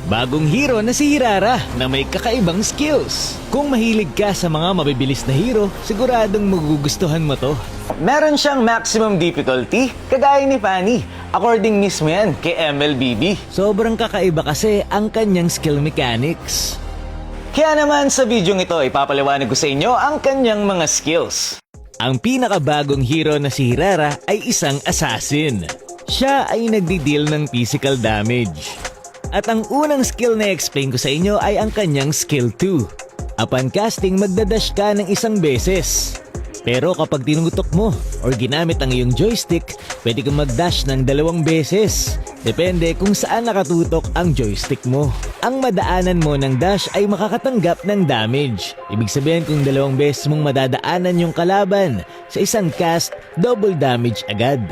Bagong hero na si Hirara na may kakaibang skills. Kung mahilig ka sa mga mabibilis na hero, siguradong magugustuhan mo to. Meron siyang maximum difficulty, kagaya ni Fanny. According mismo yan kay MLBB. Sobrang kakaiba kasi ang kanyang skill mechanics. Kaya naman sa video ito, ipapaliwanag ko sa inyo ang kanyang mga skills. Ang pinakabagong hero na si Hirara ay isang assassin. Siya ay nagdi-deal ng physical damage. At ang unang skill na explain ko sa inyo ay ang kanyang skill 2. Upon casting, magdadash ka ng isang beses. Pero kapag tinutok mo or ginamit ang iyong joystick, pwede kang magdash ng 2 beses. Depende kung saan nakatutok ang joystick mo. Ang madaanan mo ng dash ay makakatanggap ng damage. Ibig sabihin kung 2 beses mong madadaanan yung kalaban, sa isang cast, double damage agad.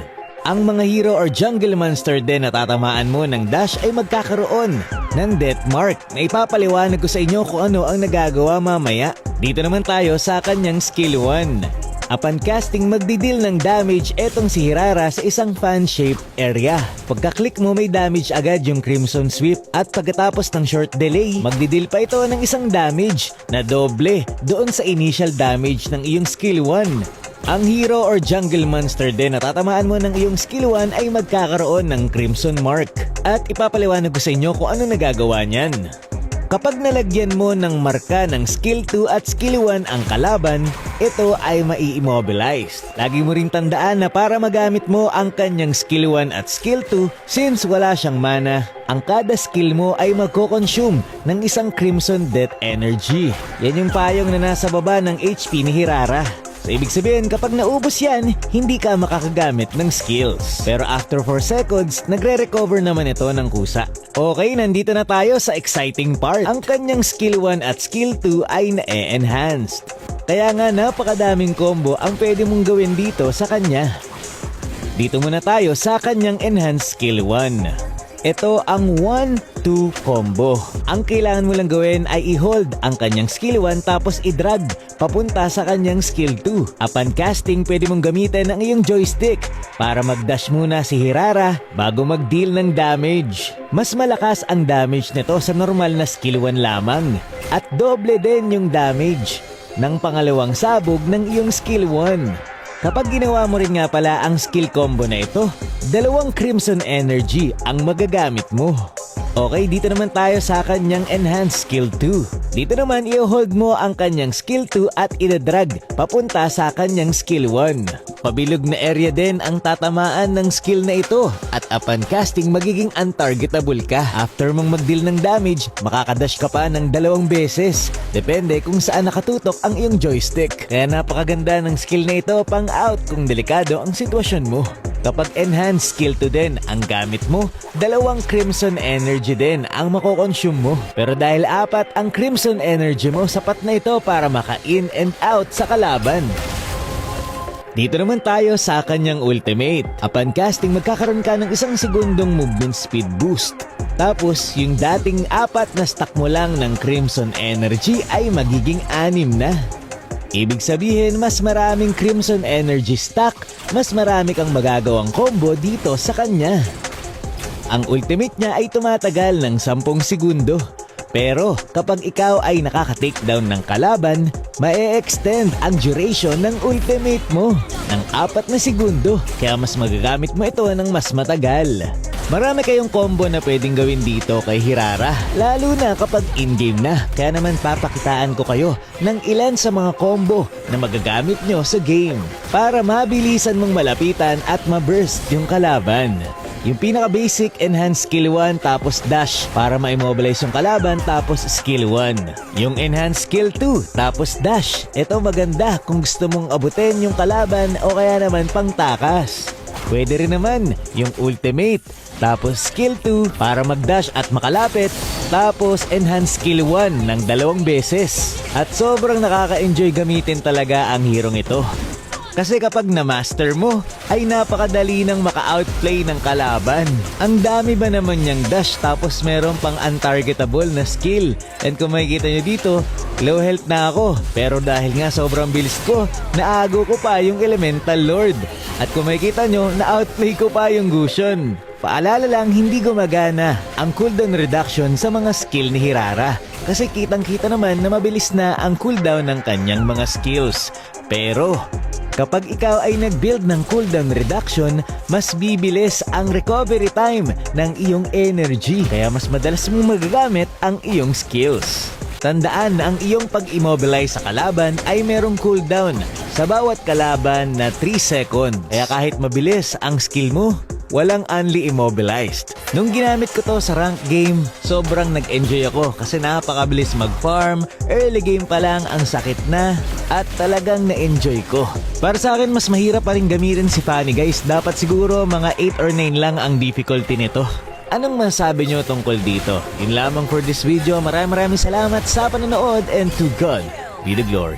Ang mga hero or jungle monster din na tatamaan mo ng dash ay magkakaroon ng death mark na ipapaliwanag ko sa inyo kung ano ang nagagawa mamaya. Dito naman tayo sa kanyang skill 1. Upon casting, magdidil ng damage etong si Hirara sa isang fan-shaped area. Pagka-click mo, may damage agad yung Crimson Sweep at pagkatapos ng short delay, magdidil pa ito ng isang damage na doble doon sa initial damage ng iyong skill 1. Ang hero or jungle monster din na tatamaan mo ng iyong skill 1 ay magkakaroon ng Crimson Mark. At ipapaliwanag ko sa inyo kung ano nagagawa niyan. Kapag nalagyan mo ng marka ng skill 2 at skill 1 ang kalaban, ito ay mai-immobilize. Lagi mo ring tandaan na para magamit mo ang kanyang skill 1 at skill 2, since wala siyang mana, ang kada skill mo ay magko-consume ng isang Crimson Death Energy. Yan yung payong na nasa baba ng HP ni Hirara. So, ibig sabihin, kapag naubos yan, hindi ka makakagamit ng skills. Pero after 4 seconds, nagre-recover naman ito ng kusa. Okay, nandito na tayo sa exciting part. Ang kanyang skill 1 at skill 2 ay na-enhanced. Kaya nga napakadaming combo ang pwede mong gawin dito sa kanya. Dito muna tayo sa kanyang enhanced skill 1. Ito ang 1-2 combo. Ang kailangan mo lang gawin ay i-hold ang kanyang skill 1 tapos i-drag papunta sa kanyang skill 2. Upon casting, pwede mong gamitin ang iyong joystick para mag-dash muna si Hirara bago mag-deal ng damage. Mas malakas ang damage nito sa normal na skill 1 lamang. At doble din yung damage ng pangalawang sabog ng iyong skill 1. Kapag ginawa mo rin nga pala ang skill combo na ito, 2 Crimson Energy ang magagamit mo. Okay, dito naman tayo sa kanyang enhanced skill 2. Dito naman i-hold mo ang kanyang skill 2 at i-drag papunta sa kanyang skill 1. Pabilog na area din ang tatamaan ng skill na ito at upon casting magiging untargetable ka. After mong mag-deal ng damage, makakadash ka pa ng 2 beses. Depende kung saan nakatutok ang iyong joystick. Kaya napakaganda ng skill na ito pang out kung delikado ang sitwasyon mo. Kapag enhanced skill 2 din ang gamit mo, 2 Crimson Energy din ang mako-consume mo. Pero dahil 4 ang Crimson Energy mo, sapat na ito para maka-in and out sa kalaban. Dito naman tayo sa kanyang ultimate. Upon casting, magkakaroon ka ng 1 segundong movement speed boost. Tapos, yung dating 4 na stack mo lang ng Crimson Energy ay magiging 6 na. Ibig sabihin, mas maraming Crimson Energy stack, mas marami kang magagawang combo dito sa kanya. Ang ultimate niya ay tumatagal ng 10 segundo. Pero kapag ikaw ay nakaka-takedown ng kalaban, ma-extend ang duration ng ultimate mo ng 4 na segundo. Kaya mas magagamit mo ito ng mas matagal. Marami kayong combo na pwedeng gawin dito kay Hirara, lalo na kapag in-game na. Kaya naman papakitaan ko kayo ng ilan sa mga combo na magagamit nyo sa game para mabilisan mong malapitan at ma-burst yung kalaban. Yung pinaka-basic, enhanced skill 1 tapos dash para ma-immobilize yung kalaban tapos skill 1. Yung enhanced skill 2 tapos dash. Ito maganda kung gusto mong abutin yung kalaban o kaya naman pangtakas. Pwede rin naman yung ultimate tapos skill 2 para mag-dash at makalapit, tapos enhanced skill 1 ng 2 beses. At sobrang nakaka-enjoy gamitin talaga ang hero ito. Kasi kapag na-master mo, ay napakadali nang maka-outplay ng kalaban. Ang dami ba naman niyang dash tapos meron pang untargetable na skill. And kung makikita nyo dito, low health na ako. Pero dahil nga sobrang bilis ko, naago ko pa yung Elemental Lord. At kung makikita nyo, na-outplay ko pa yung Gusion. Paalala lang, hindi gumagana ang cooldown reduction sa mga skill ni Hirara. Kasi kitang-kita naman na mabilis na ang cooldown ng kanyang mga skills. Pero kapag ikaw ay nag-build ng cooldown reduction, mas bibilis ang recovery time ng iyong energy. Kaya mas madalas mong magagamit ang iyong skills. Tandaan na ang iyong pag-immobilize sa kalaban ay merong cooldown sa bawat kalaban na 3 second. Kaya kahit mabilis ang skill mo, walang unli immobilized. Nung ginamit ko to sa rank game, sobrang nag-enjoy ako kasi napakabilis mag-farm, early game pa lang ang sakit na, at talagang na-enjoy ko. Para sa akin, mas mahirap pa rin gamitin si Fanny guys. Dapat siguro mga 8 or 9 lang ang difficulty nito. Anong masabi nyo tungkol dito? Yun lamang for this video. Maraming salamat sa panonood and to God be the glory.